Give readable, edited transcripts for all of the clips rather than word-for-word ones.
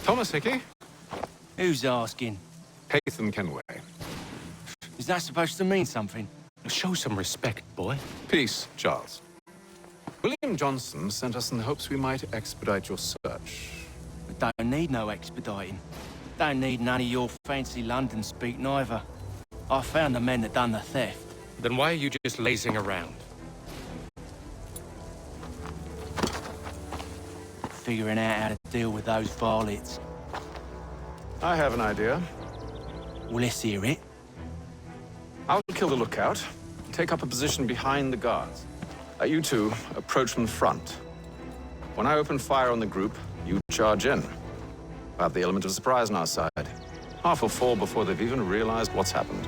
Thomas Hickey? Who's asking? Haytham Kenway. Is that supposed to mean something? Show some respect, boy. Peace, Charles. William Johnson sent us in the hopes we might expedite your search. We don't need no expediting. Don't need none of your fancy London speak neither. I found the men that done the theft. Then why are you just lazing around? Figuring out how to deal with those varlets. I have an idea. Well, let's hear it. I'll kill the lookout, take up a position behind the guards. You two approach from the front. When I open fire on the group, you charge in. We'll have the element of surprise on our side. Half will fall before they've even realized what's happened.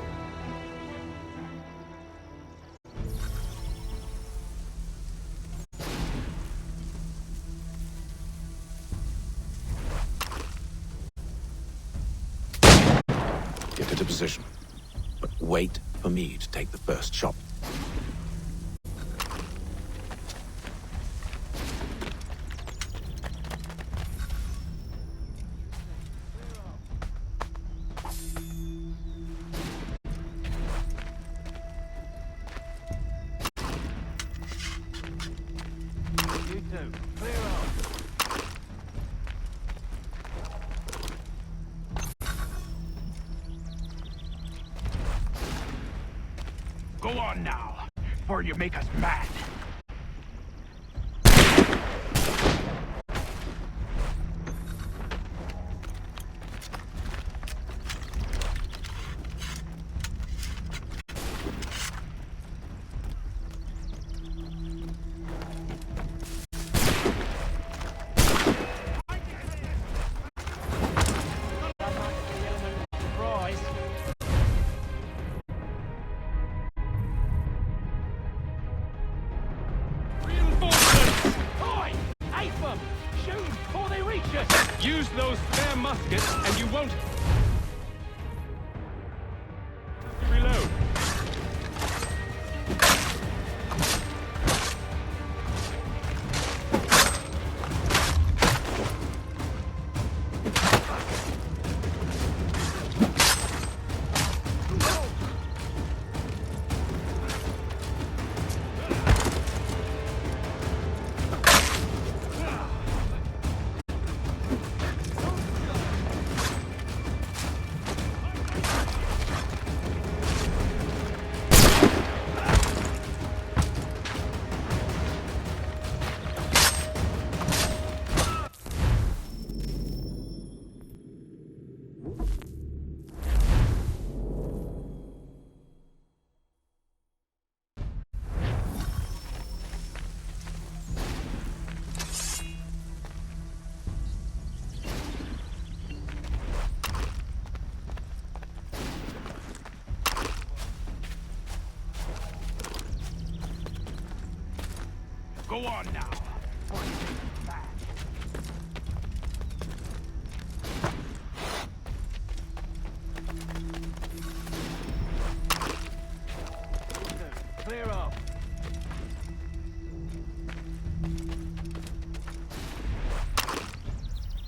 Get into position. But wait for me to take the first shot. You two, clear off. Go on now, before you make us mad. Use those spare muskets, and you won't... Reload. Go on now. before you make us mad. Clear off.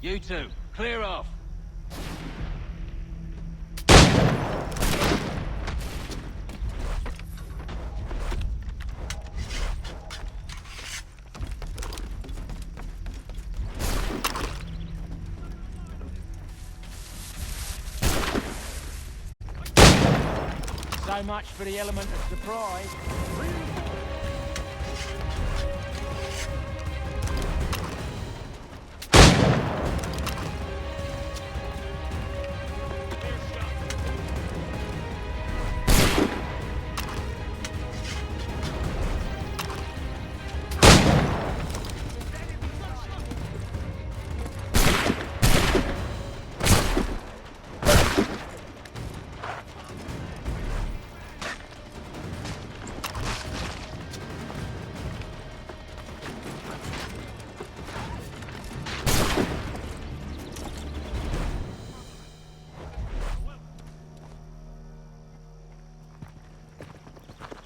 You two, clear off. So much for the element of surprise.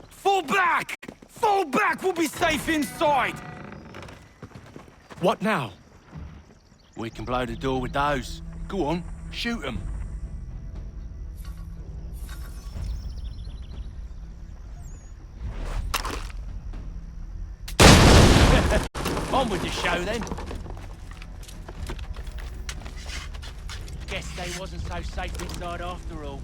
Fall back! Fall back! We'll be safe inside! What now? We can blow the door with those. Go on, shoot them. On with the show, then. Guess they wasn't so safe inside after all.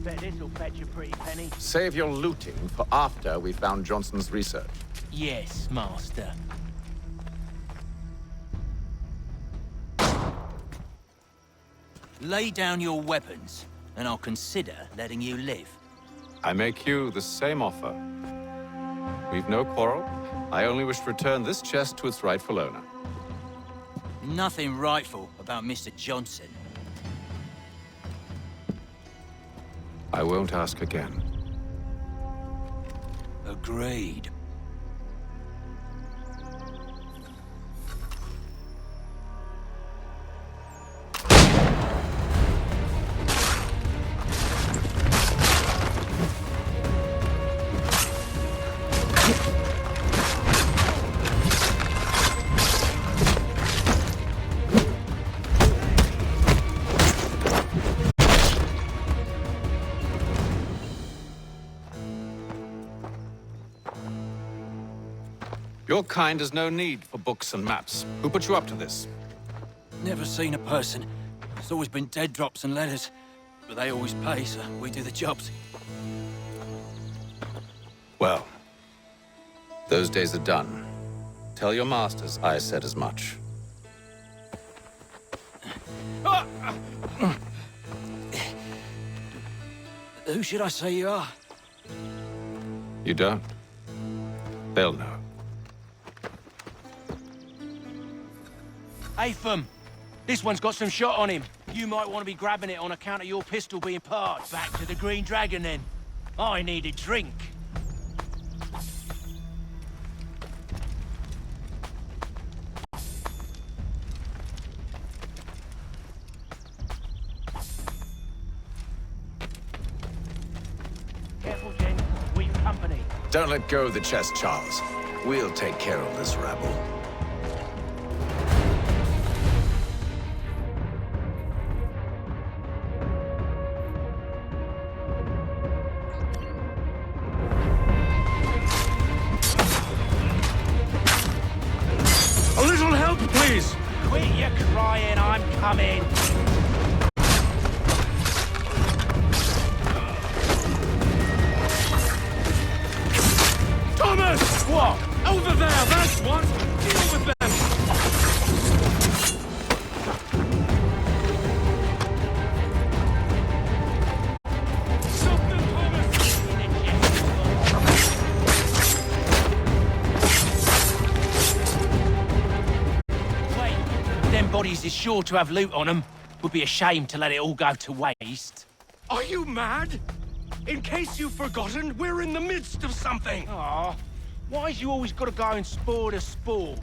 Bet this'll fetch a pretty penny. Save your looting for after we found Johnson's research. Yes, master. Lay down your weapons, and I'll consider letting you live. I make you the same offer. We've no quarrel. I only wish to return this chest to its rightful owner. Nothing rightful about Mr. Johnson. I won't ask again. Agreed. Your kind has no need for books and maps. Who put you up to this? Never seen a person. It's always been dead drops and letters. But they always pay, so we do the jobs. Well, those days are done. Tell your masters I said as much. Who should I say you are? You don't? They'll know. Atham, this one's got some shot on him. You might want to be grabbing it on account of your pistol being parked. Back to the Green Dragon, then. I need a drink. Careful, Jen. We've company. Don't let go of the chest, Charles. We'll take care of this rabble. A little help, please! Quit your crying, I'm coming. Thomas! What? Over there, that's one! Deal with them! Stop them, Thomas! Wait, them bodies is sure to have loot on them. Would be a shame to let it all go to waste. Are you mad? In case you've forgotten, we're in the midst of something! Aw, why's you always gotta go and spoil the sport?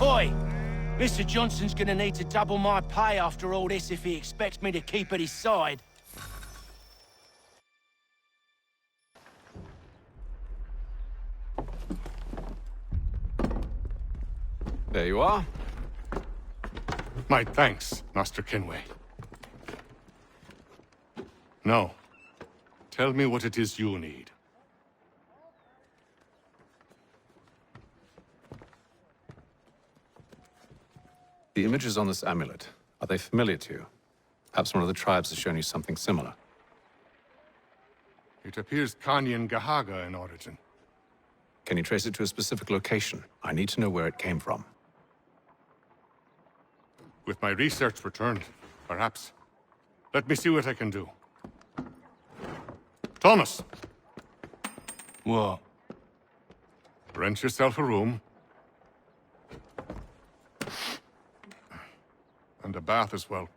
Oi! Mr. Johnson's gonna need to double my pay after all this if he expects me to keep at his side. There you are. My thanks, Master Kenway. Now, tell me what it is you need. The images on this amulet, are they familiar to you? Perhaps one of the tribes has shown you something similar. It appears Kanyan Gahaga in origin. Can you trace it to a specific location? I need to know where it came from. With my research returned, perhaps. Let me see what I can do. Thomas! What? Rent yourself a room. And a bath as well.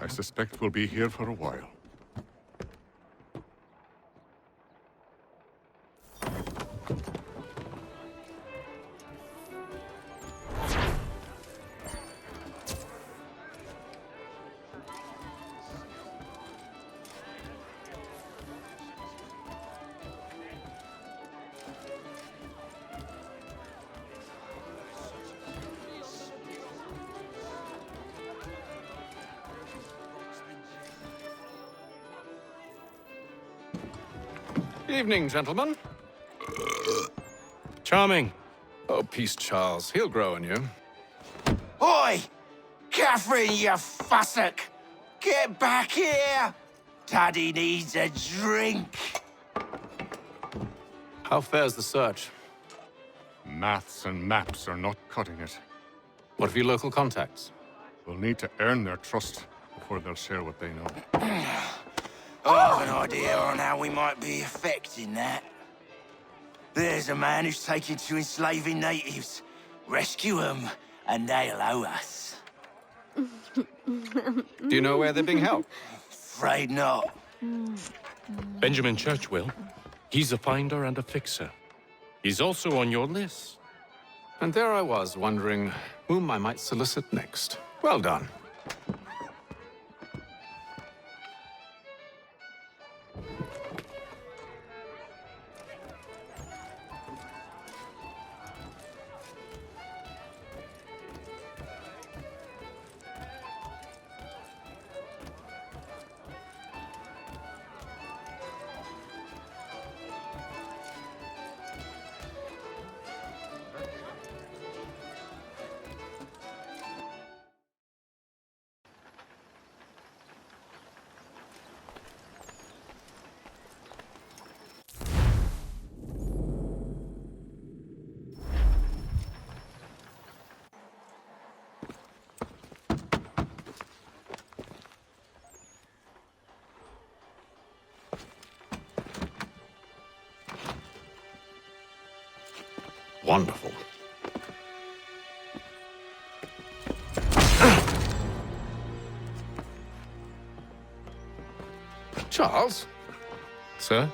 I suspect we'll be here for a while. Evening, gentlemen. Charming. Oh, peace, Charles. He'll grow on you. Oi! Catherine, you fussock! Get back here! Daddy needs a drink! How fares the search? Maths and maps are not cutting it. What of your local contacts? We'll need to earn their trust before they'll share what they know. I have an idea on how we might be affecting that. There's a man who's taken to enslaving natives. Rescue them, and they'll owe us. Do you know where they're being held? Afraid not. Benjamin Churchwill. He's a finder and a fixer. He's also on your list. And there I was, wondering whom I might solicit next. Well done. Wonderful. Charles? Sir?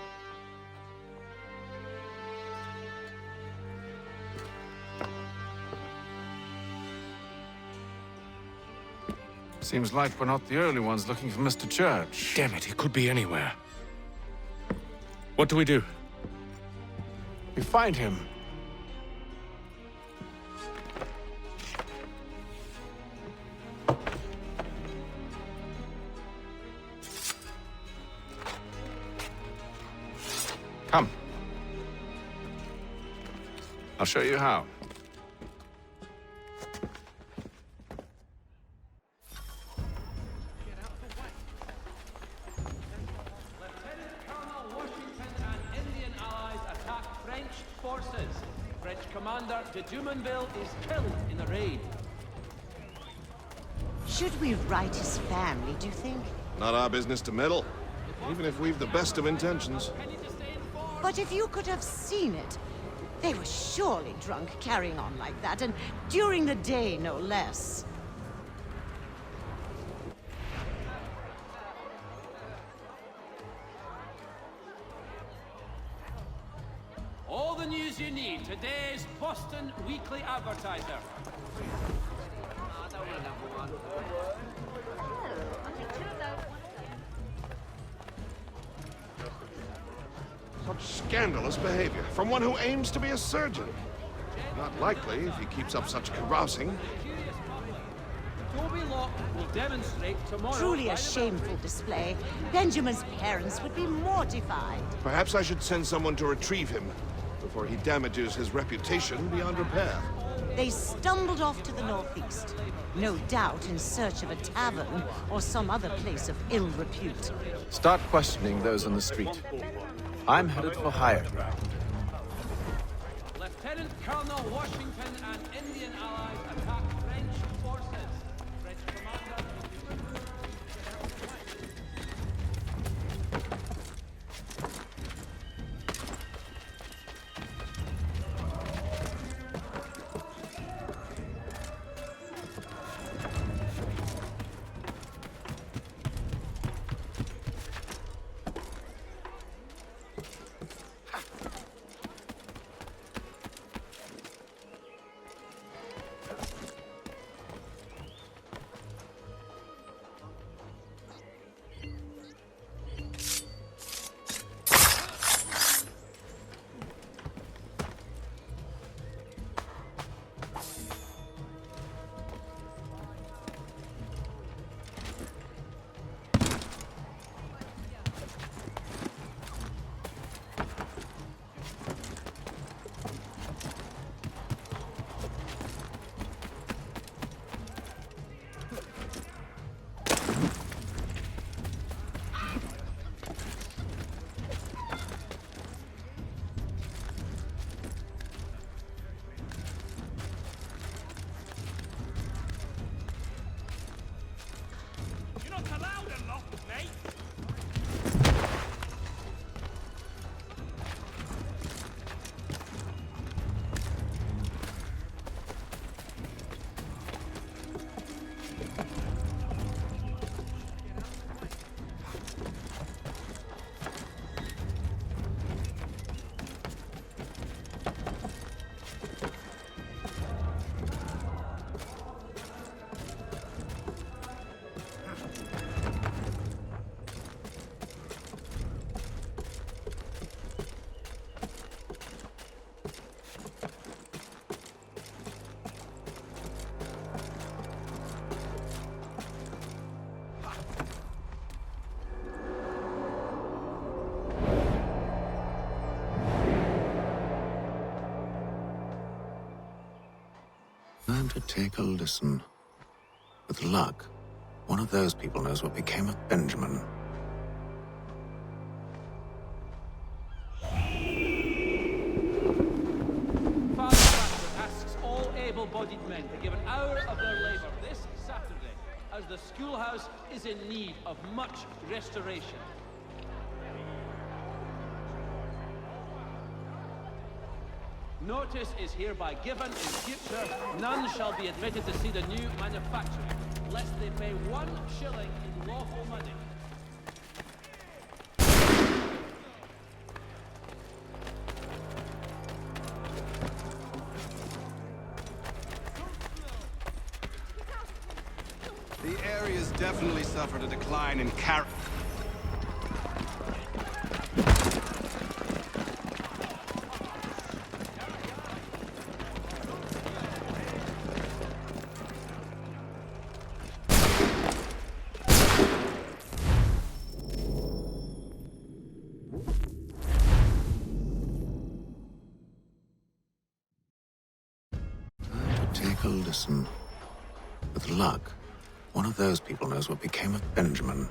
Seems like we're not the only ones looking for Mr. Church. Damn it, he could be anywhere. What do we do? We find him. Come. I'll show you how. French commander de Dumanville is killed in the raid. Should we write his family, do you think? Not our business to meddle, even if we've the best of intentions. But if you could have seen it, they were surely drunk carrying on like that, and during the day, no less. All the news you need today's Boston Weekly Advertiser. Such scandalous behavior from one who aims to be a surgeon. Not likely if he keeps up such carousing. Toby Locke will demonstrate tomorrow. Truly a shameful display. Benjamin's parents would be mortified. Perhaps I should send someone to retrieve him before he damages his reputation beyond repair. They stumbled off to the northeast, no doubt in search of a tavern or some other place of ill repute. Start questioning those on the street. I'm headed for higher ground. Lieutenant Colonel Washington and Indian allies attack French forces. French commander. Time to take a listen. With luck, one of those people knows what became of Benjamin. Father Bradford asks all able-bodied men to give an hour of their labor this Saturday, as the schoolhouse is in need of much restoration. Notice is hereby given in future, none shall be admitted to see the new manufacturing, lest they pay 1 shilling in lawful money. The area's definitely suffered a decline in character. Take a listen. With luck, one of those people knows what became of Benjamin.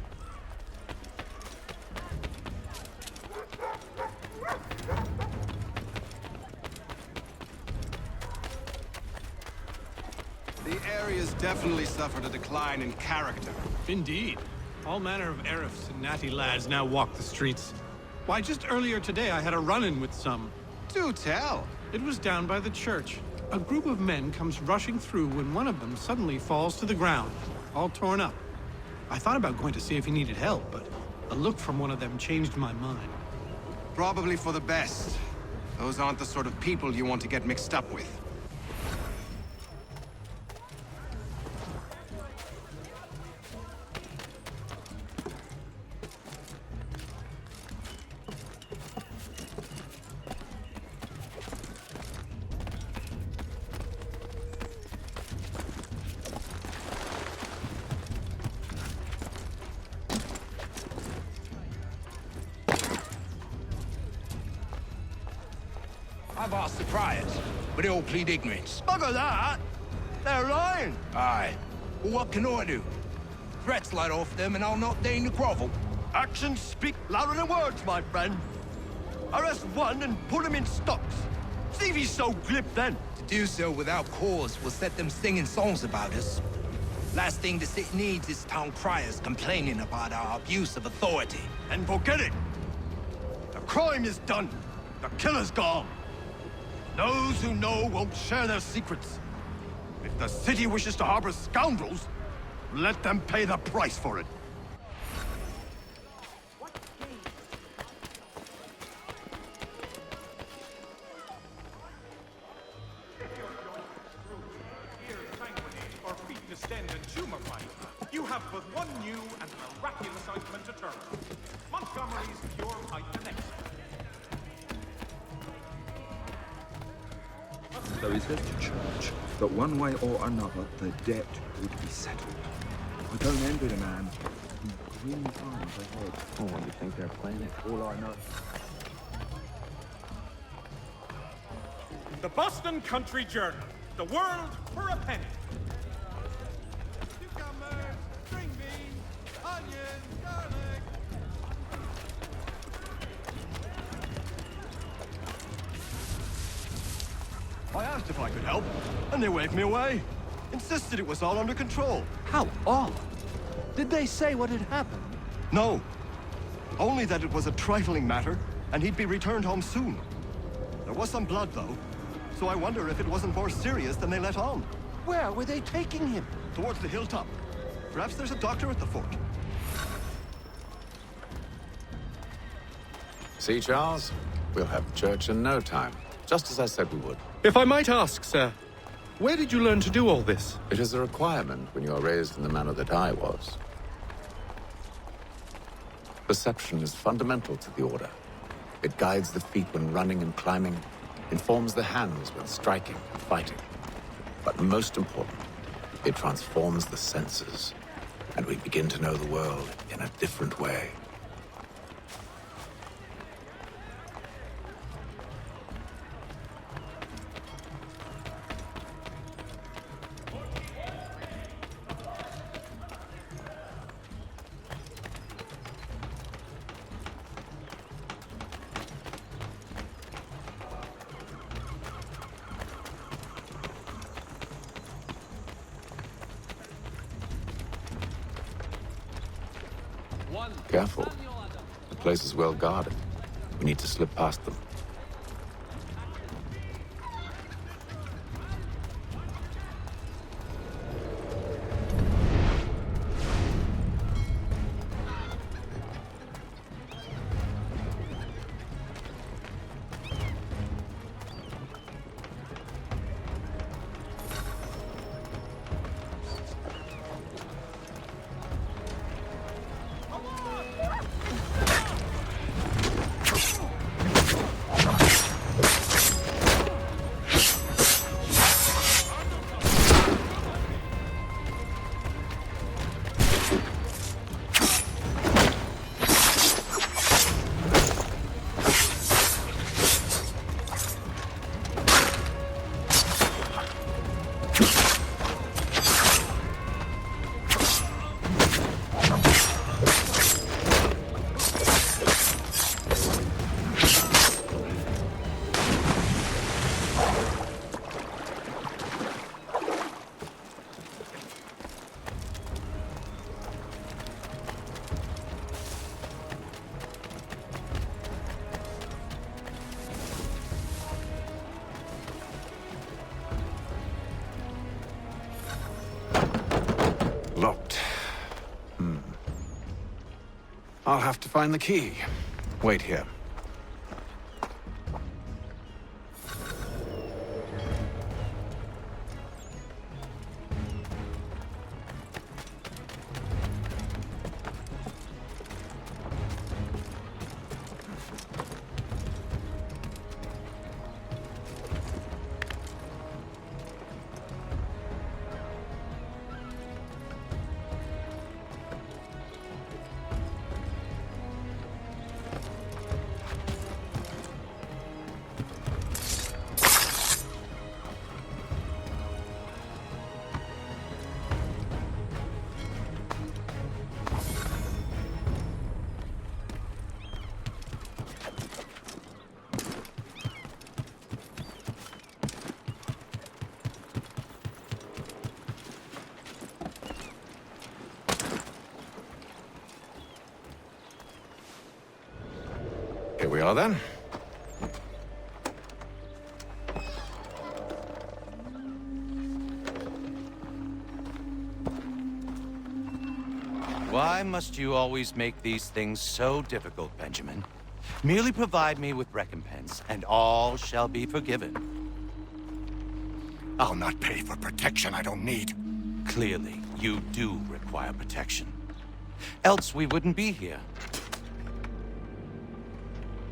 The area's definitely suffered a decline in character. Indeed. All manner of Arifs and natty lads now walk the streets. Why, just earlier today I had a run-in with some. Do tell. It was down by the church. A group of men comes rushing through when one of them suddenly falls to the ground, all torn up. I thought about going to see if he needed help, but a look from one of them changed my mind. Probably for the best. Those aren't the sort of people you want to get mixed up with. I've asked the priors, but they all plead ignorance. Bugger that! They're lying! Aye. Well, what can I do? Threats light off them and I'll not deign to grovel. Actions speak louder than words, my friend. Arrest one and put him in stocks. See if he's so glib then. To do so without cause will set them singing songs about us. Last thing the city needs is town criers complaining about our abuse of authority. And forget it. The crime is done. The killer's gone. Those who know won't share their secrets. If the city wishes to harbor scoundrels, let them pay the price for it. Or feet distend and tumefy, you have but one new and miraculous ointment to turn. Montgomery's Pure Ointment Extract. So he says to Church that one way or another the debt would be settled. I don't envy the man. He grim times ahead. Oh, you think they're playing it? All I know. The Boston Country Journal. The world for a penny. Cucumbers, string beans, onions, garlic. I asked if I could help, and they waved me away. Insisted it was all under control. How odd. Did they say what had happened? No. Only that it was a trifling matter, and he'd be returned home soon. There was some blood, though, so I wonder if it wasn't more serious than they let on. Where were they taking him? Towards the hilltop. Perhaps there's a doctor at the fort. See, Charles? We'll have church in no time, just as I said we would. If I might ask, sir, where did you learn to do all this? It is a requirement when you are raised in the manner that I was. Perception is fundamental to the Order. It guides the feet when running and climbing, informs the hands when striking and fighting. But most important, it transforms the senses, and we begin to know the world in a different way. Careful. The place is well guarded. We need to slip past them. Locked. I'll have to find the key. Wait here. we are then. Why must you always make these things so difficult, Benjamin? Merely provide me with recompense, and all shall be forgiven. I'll not pay for protection I don't need. Clearly, you do require protection. Else we wouldn't be here.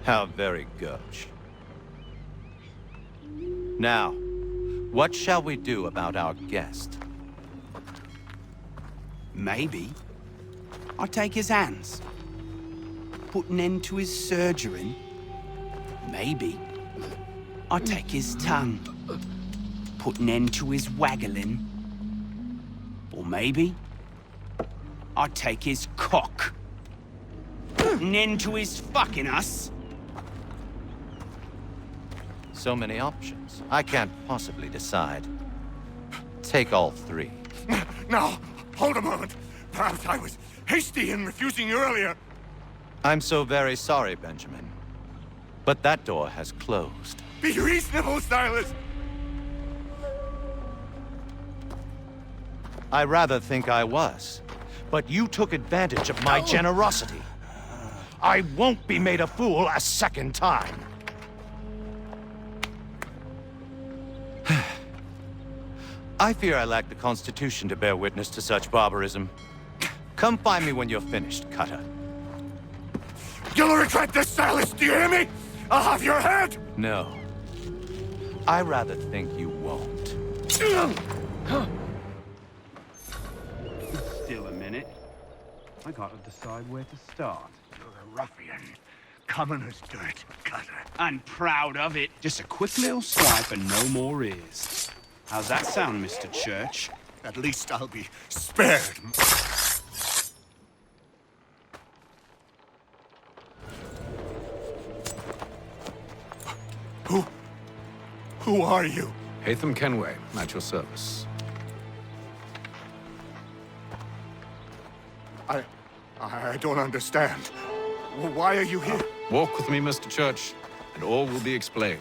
How very gauche. Now, what shall we do about our guest? Maybe I'll take his hands. Put an end to his surgering. Maybe I'll take his tongue. Put an end to his waggling. Or maybe I'll take his cock. Put an end to his fucking us. So many options. I can't possibly decide. Take all three. Now, hold a moment. Perhaps I was hasty in refusing you earlier. I'm so very sorry, Benjamin. But that door has closed. Be reasonable, Silas. I rather think I was. But you took advantage of my generosity. I won't be made a fool a second time. I fear I lack the constitution to bear witness to such barbarism. Come find me when you're finished, Cutter. You'll regret this, Silas, do you hear me? I'll have your head! No. I rather think you won't. Still a minute. I gotta decide where to start. You're a ruffian. Common as dirt, Cutter. I'm proud of it. Just a quick little swipe and no more is. How's that sound, Mr. Church? At least I'll be spared. Who are you? Hatham Kenway, at your service. I don't understand. Why are you here? Walk with me, Mr. Church, and all will be explained.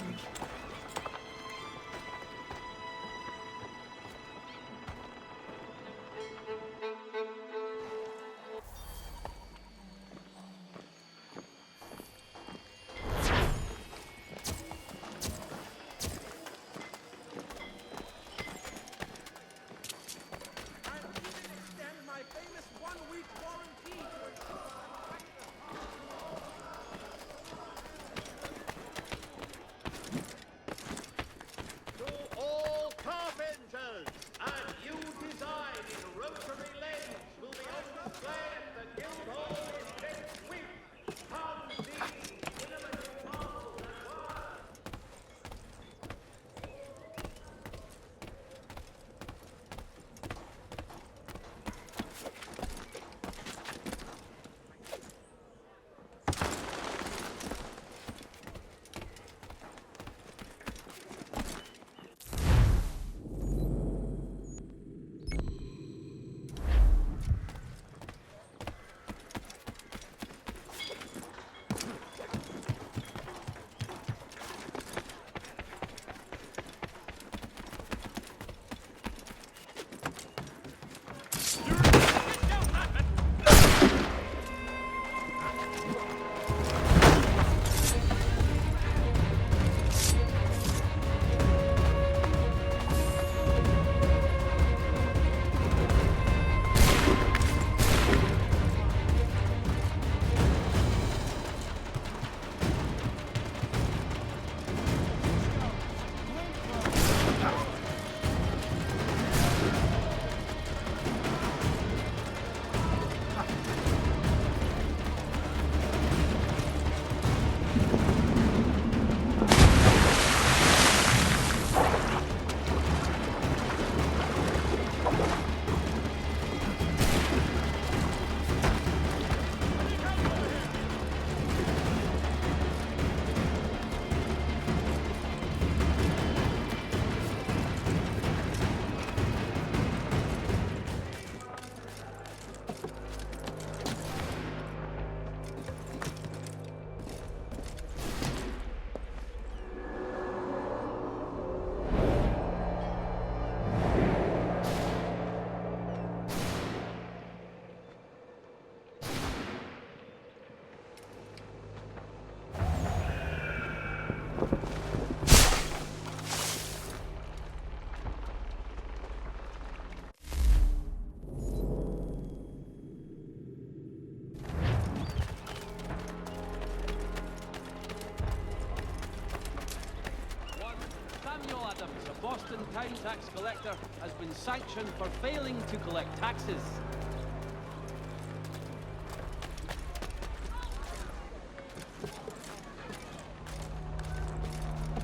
Boston town tax collector has been sanctioned for failing to collect taxes.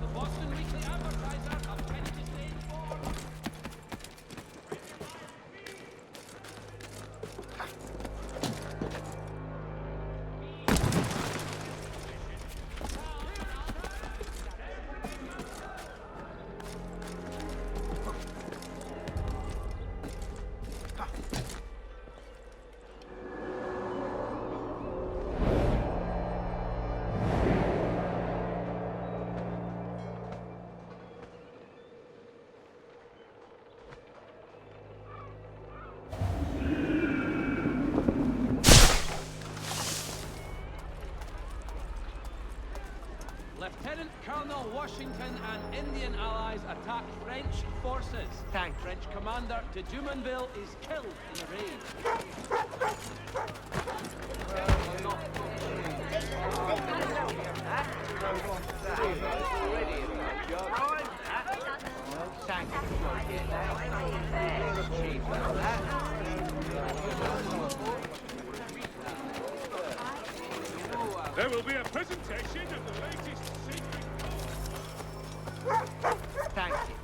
The Boston Weekly Advertiser, a penny disdain for... Lieutenant Colonel Washington and Indian allies attack French forces. French commander de Jumonville is killed in the raid. There will be a presentation of the latest secret... Thank you.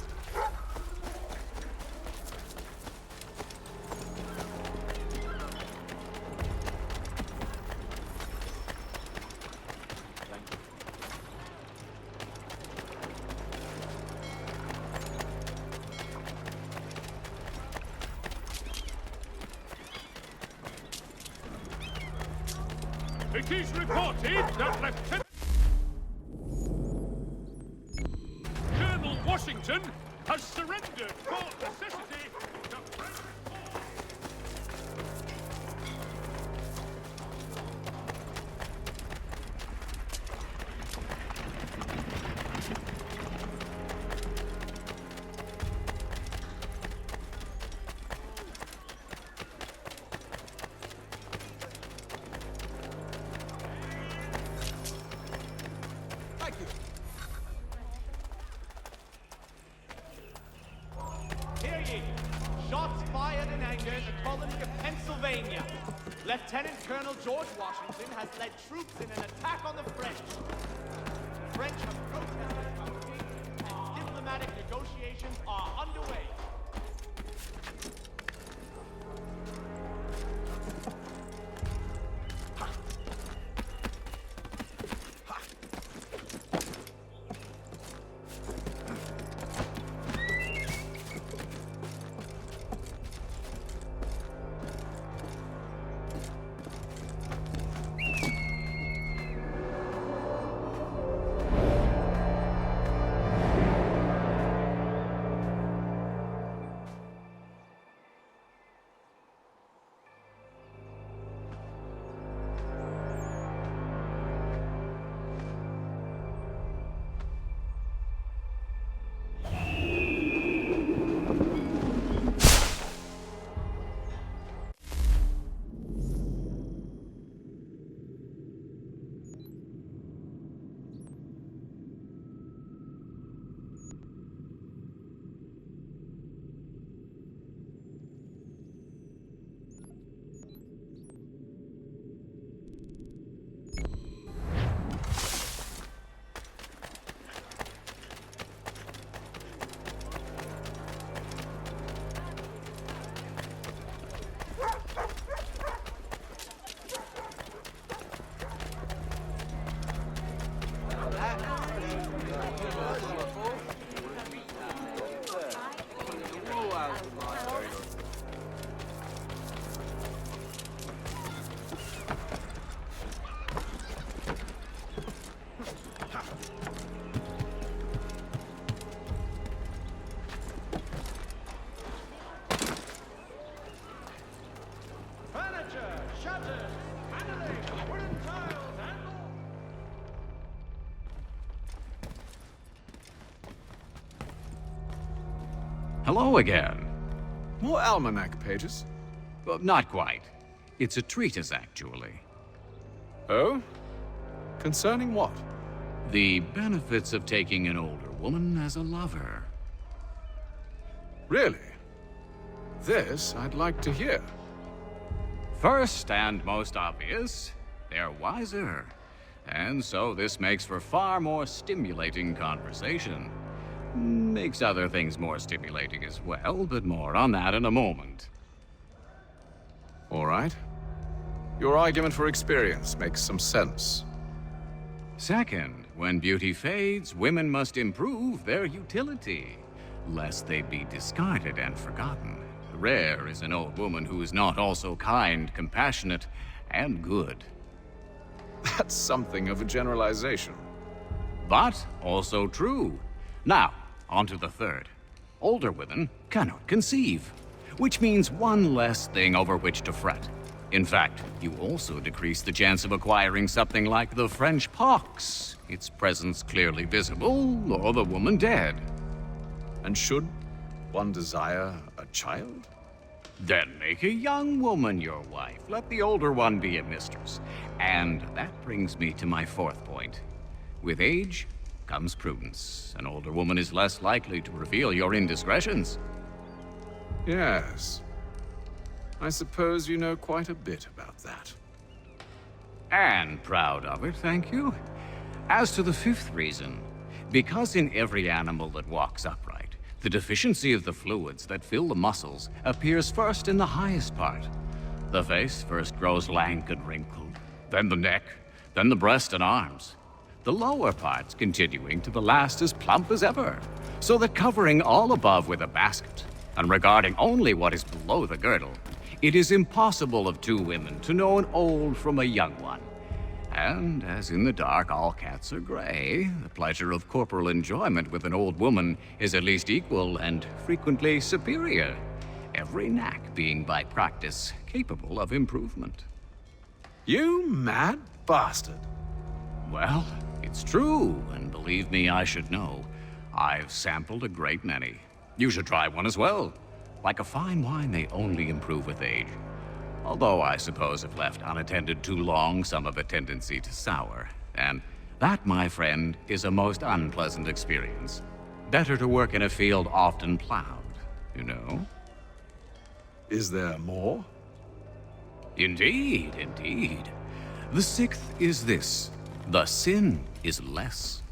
It is reported that Lieutenant Colonel Washington has surrendered for necessity to French forces. Hear ye! Shots fired in anger in the colony of Pennsylvania. Lieutenant Colonel George Washington has led troops in an attack on the French. The French have protested our king, and diplomatic negotiations are underway. Hello again. More almanac pages? Well, not quite. It's a treatise, actually. Oh? Concerning what? The benefits of taking an older woman as a lover. Really? This I'd like to hear. First and most obvious, they're wiser. And so this makes for far more stimulating conversation. Makes other things more stimulating as well, but more on that in a moment. All right. Your argument for experience makes some sense. Second, when beauty fades, women must improve their utility, lest they be discarded and forgotten. Rare is an old woman who is not also kind, compassionate, and good. That's something of a generalization. But also true. Now, on to the third. Older women cannot conceive, which means one less thing over which to fret. In fact, you also decrease the chance of acquiring something like the French pox, its presence clearly visible, or the woman dead. And should one desire a child? Then make a young woman your wife. Let the older one be a mistress. And that brings me to my fourth point. With age comes prudence. An older woman is less likely to reveal your indiscretions. Yes. I suppose you know quite a bit about that. And proud of it, thank you. As to the fifth reason, because in every animal that walks upright, the deficiency of the fluids that fill the muscles appears first in the highest part. The face first grows lank and wrinkled, then the neck, then the breast and arms. The lower parts continuing to the last as plump as ever, so that covering all above with a basket, and regarding only what is below the girdle, it is impossible of two women to know an old from a young one. And as in the dark all cats are gray, the pleasure of corporal enjoyment with an old woman is at least equal and frequently superior, every knack being by practice capable of improvement. You mad bastard. Well, it's true, and believe me, I should know. I've sampled a great many. You should try one as well. Like a fine wine, they only improve with age. Although I suppose if left unattended too long, some have a tendency to sour. And that, my friend, is a most unpleasant experience. Better to work in a field often plowed, you know? Is there more? Indeed, indeed. The sixth is this. The sin is less.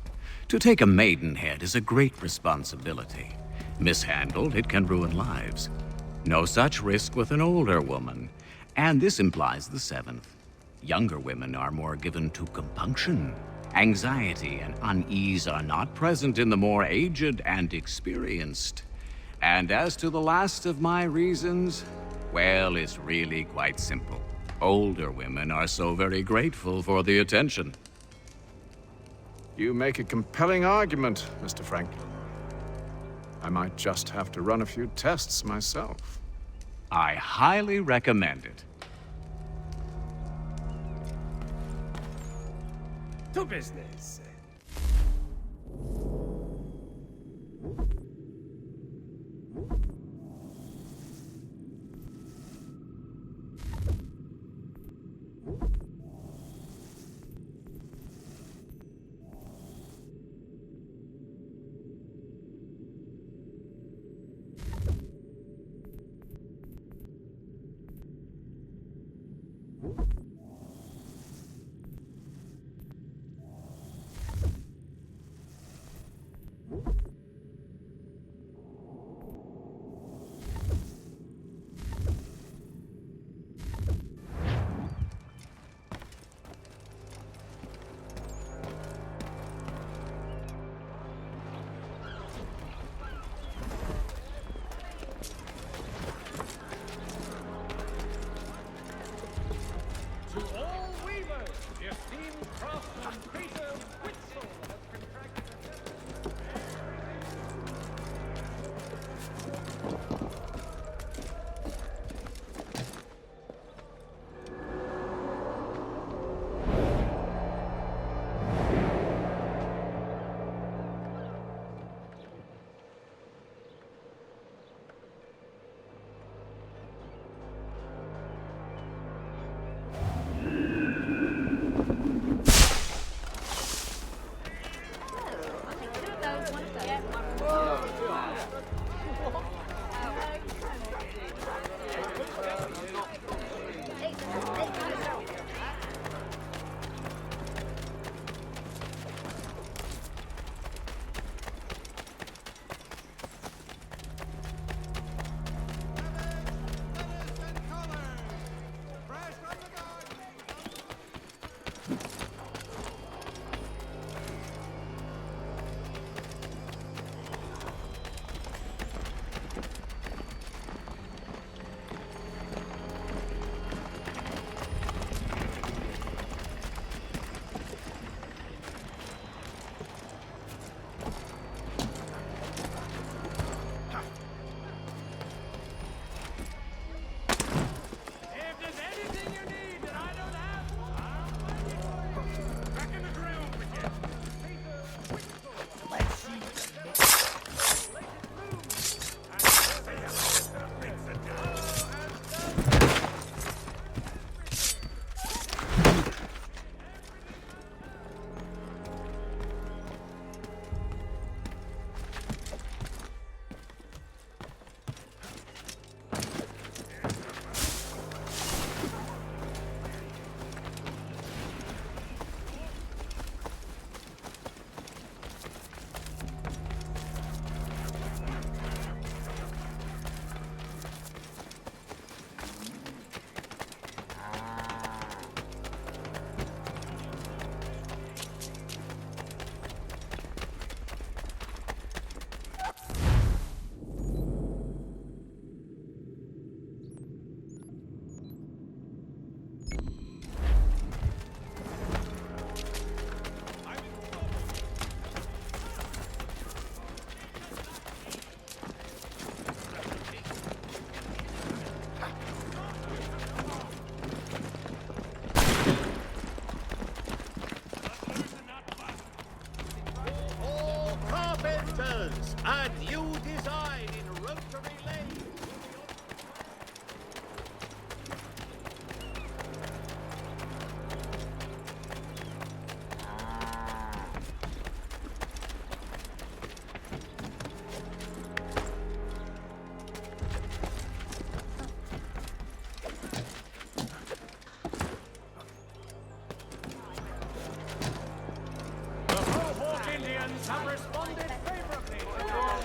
To take a maidenhead is a great responsibility. Mishandled, it can ruin lives. No such risk with an older woman. And this implies the seventh. Younger women are more given to compunction. Anxiety and unease are not present in the more aged and experienced. And as to the last of my reasons, well, it's really quite simple. Older women are so very grateful for the attention. You make a compelling argument, Mr. Franklin. I might just have to run a few tests myself. I highly recommend it. To business. to relay. The Mohawk Indians have responded favorably to our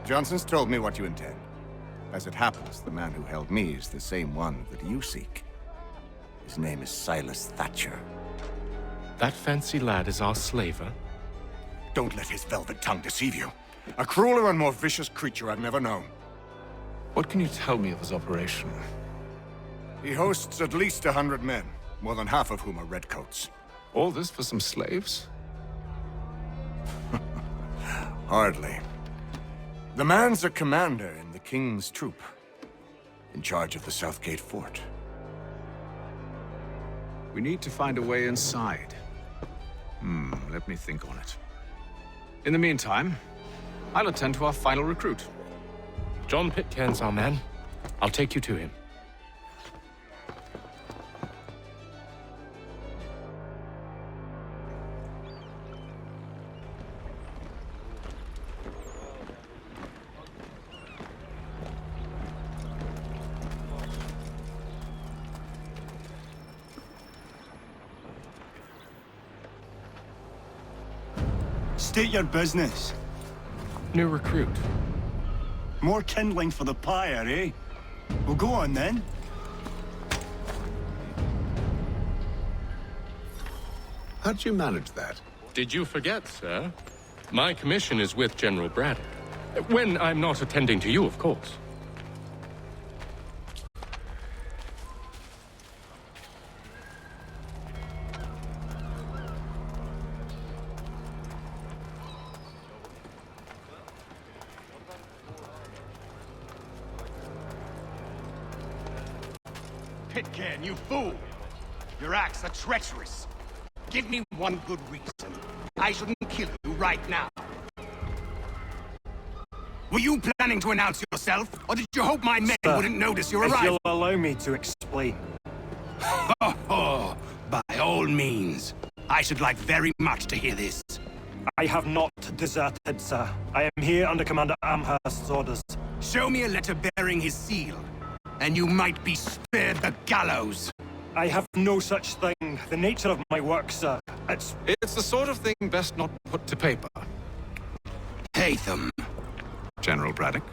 Johnson's told me what you intend. As it happens, the man who held me is the same one that you seek. His name is Silas Thatcher. That fancy lad is our slaver? Don't let his velvet tongue deceive you. A crueler and more vicious creature I've never known. What can you tell me of his operation? He hosts at least 100 men, more than half of whom are redcoats. All this for some slaves? Hardly. The man's a commander in the King's troop, in charge of the Southgate Fort. We need to find a way inside. Let me think on it. In the meantime, I'll attend to our final recruit. John Pitcairn's our man. I'll take you to him. State your business. New recruit. More kindling for the pyre, eh? Well, go on then. How'd you manage that? Did you forget, sir? My commission is with General Braddock. When I'm not attending to you, of course. Pitcairn, you fool! Your acts are treacherous. Give me one good reason. I shouldn't kill you right now. Were you planning to announce yourself, or did you hope my men wouldn't notice your If arrival? you'll allow me to explain. Oh, by all means. I should like very much to hear this. I have not deserted, sir. I am here under Commander Amherst's orders. Show me a letter bearing his seal, and you might be spared the gallows. I have no such thing. The nature of my work, sir, it's the sort of thing best not put to paper. Hatham. General Braddock?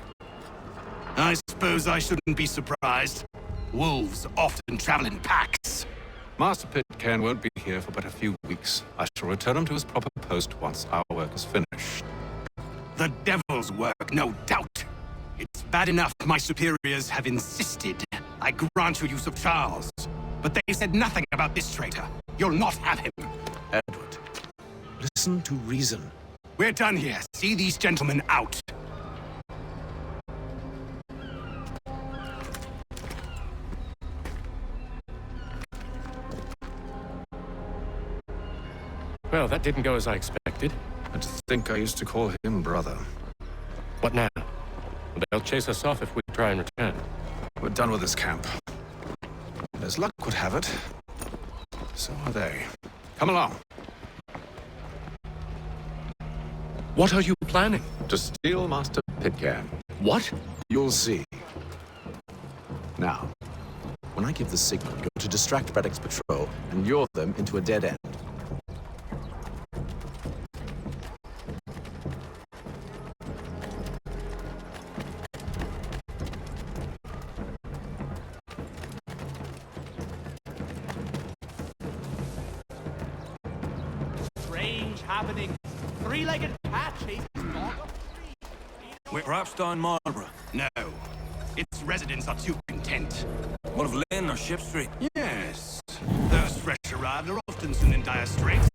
I suppose I shouldn't be surprised. Wolves often travel in packs. Master Pitcairn won't be here for but a few weeks. I shall return him to his proper post once our work is finished. The devil's work, no doubt. It's bad enough my superiors have insisted I grant you use of Charles. But they said nothing about this traitor. You'll not have him. Edward, listen to reason. We're done here. See these gentlemen out. Well, that didn't go as I expected. I just think I used to call him brother. What now? They'll chase us off if we try and return. We're done with this camp. As luck would have it, so are they. Come along. What are you planning? To steal Master Pitcairn. What? You'll see. Now, when I give the signal, you're to distract Braddock's patrol and lure them into a dead end. Strange happenings. Three-legged cat chases dog up the street. We're perhaps down Marlborough. No. Its residents are too content. What of Lynn or Ship Street? Yes. Those fresh arrived are often soon in dire straits.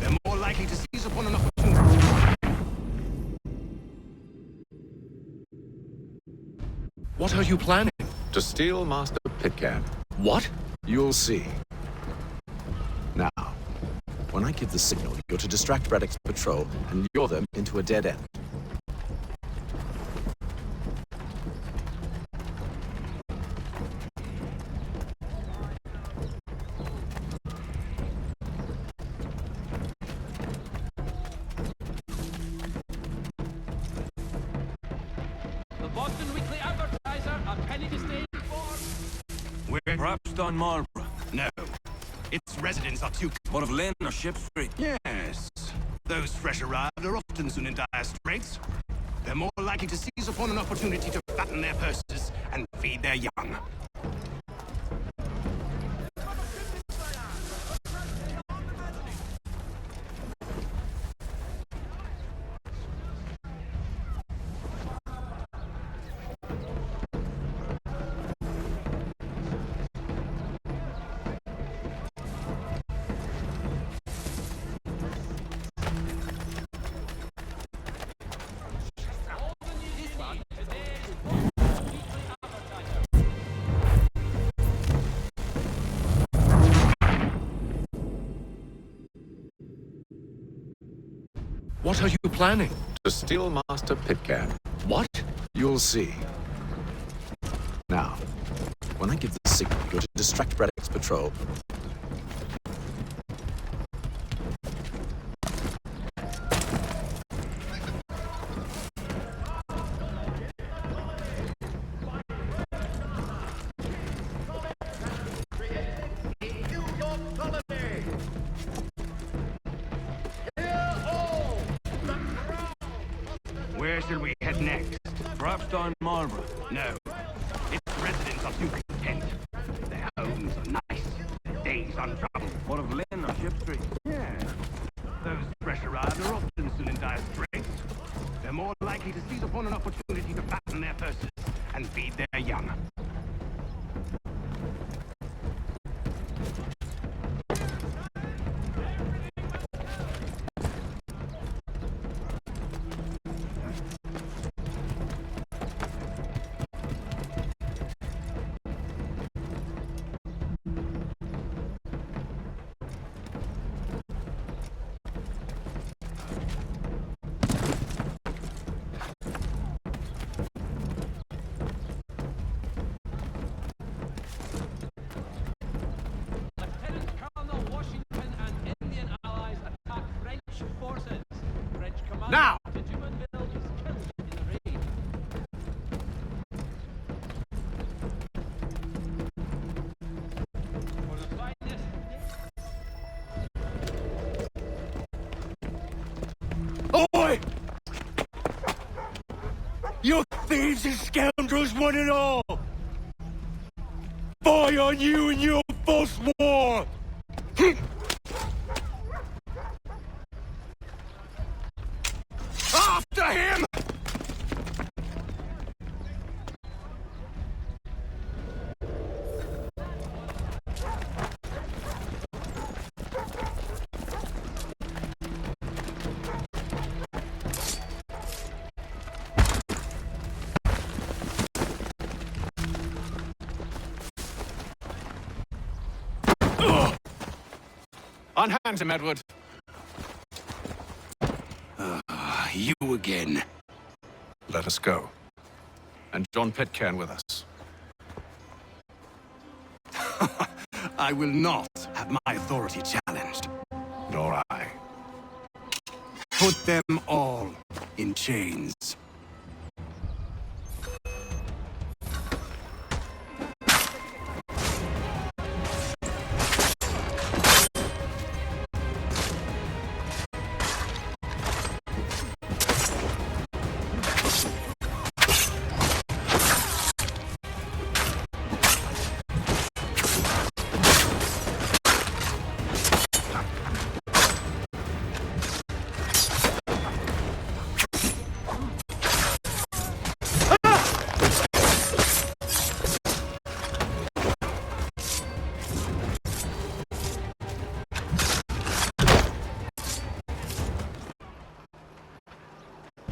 They're more likely to seize upon an opportunity. What are you planning? To steal Master Pitcairn. What? You'll see. Now, when I give the signal, you're to distract Braddock's patrol and lure them into a dead end. Boston Weekly Advertiser, a penny disdain for... We're perhaps Don Marlborough? No. Its residents are too... What of Lynn or Ship Street? Yes. Those fresh arrived are often soon in dire straits. They're more likely to seize upon an opportunity to fatten their purses and feed their young. What are you planning? To steal Master Pitcairn. What? You'll see. Now, when I give the signal, you're to distract Braddock's patrol. Where shall we head next? Perhaps Don Marlborough? No. Its residents are too content. Their homes are nice. Their days untroubled. What of Lynn or Ship Street? Yes. Those fresh arrived are often soon in dire straits. They're more likely to seize upon an opportunity to fatten their purses and feed their young. Lieutenant Colonel Washington and Indian allies attack French forces. French commander Now! to Jumonville is killed in the raid. For the finest... Oi! You thieves and scoundrels, one and all! Fie on you and your false war! After him! Unhand him, Edward. You again. Let us go. And John Pitcairn with us. I will not have my authority challenged. Nor I. Put them all in chains.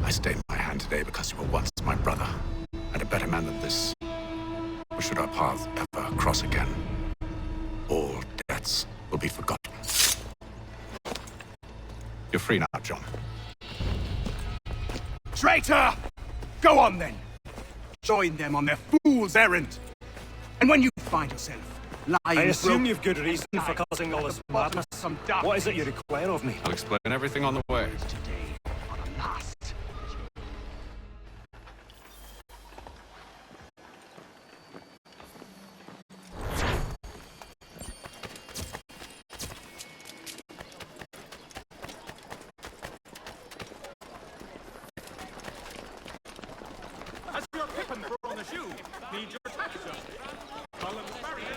I stayed my hand today because you were once my brother, and a better man than this. Or should our paths ever cross again, all debts will be forgotten. You're free now, John. Traitor! Go on then! Join them on their fool's errand! And when you find yourself lying... I assume you've good reason for causing all this madness. What is it you require of me? I'll explain everything on the way. need your taxes. Cullen's barriers.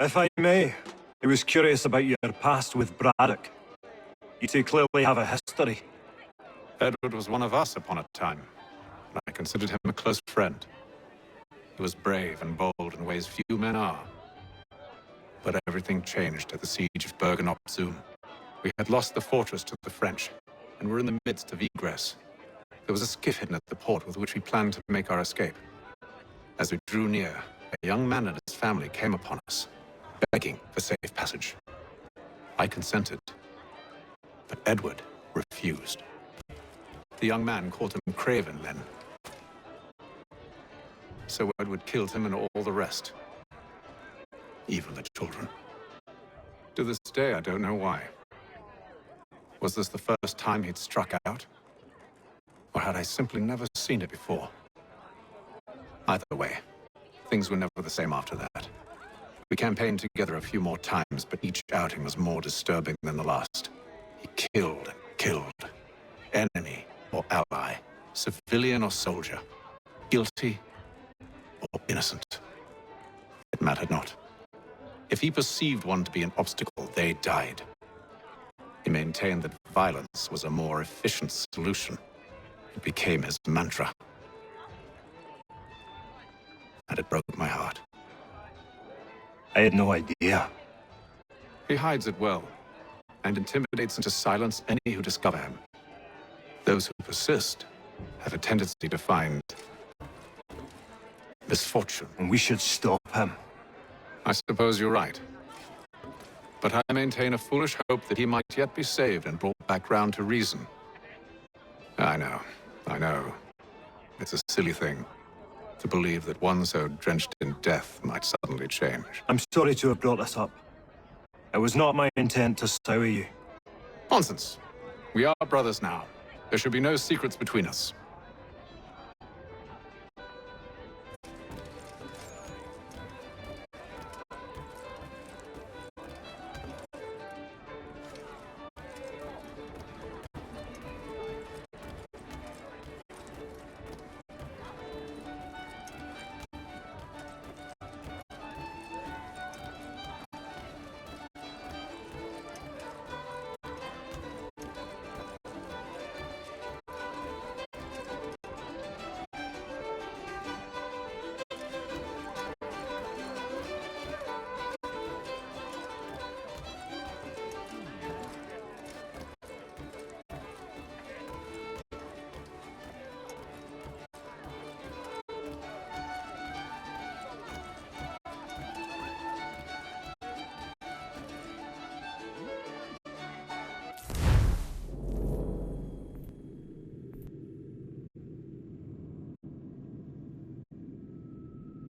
If I may, I was curious about your past with Braddock. You two clearly have a history. Edward was one of us upon a time, and I considered him a close friend. He was brave and bold in ways few men are. But everything changed at the siege of Bergen op Zoom. We had lost the fortress to the French, and were in the midst of egress. There was a skiff hidden at the port with which we planned to make our escape. As we drew near, a young man and his family came upon us, begging for safe passage. I consented, but Edward refused. The young man called him Craven then. So Edward killed him and all the rest. Even the children. To this day, I don't know why. Was this the first time he'd struck out? Or had I simply never seen it before? Either way, things were never the same after that. We campaigned together a few more times, but each outing was more disturbing than the last. He killed and killed. Enemy or ally, civilian or soldier, guilty or innocent. It mattered not. If he perceived one to be an obstacle, they died. He maintained that violence was a more efficient solution. It became his mantra. And it broke my heart. I had no idea. He hides it well, and intimidates into silence any who discover him. Those who persist have a tendency to find misfortune. And we should stop him. I suppose you're right. But I maintain a foolish hope that he might yet be saved and brought back round to reason. I know. It's a silly thing to believe that one so drenched in death might suddenly change. I'm sorry to have brought this up. It was not my intent to sour you. Nonsense. We are brothers now. There should be no secrets between us.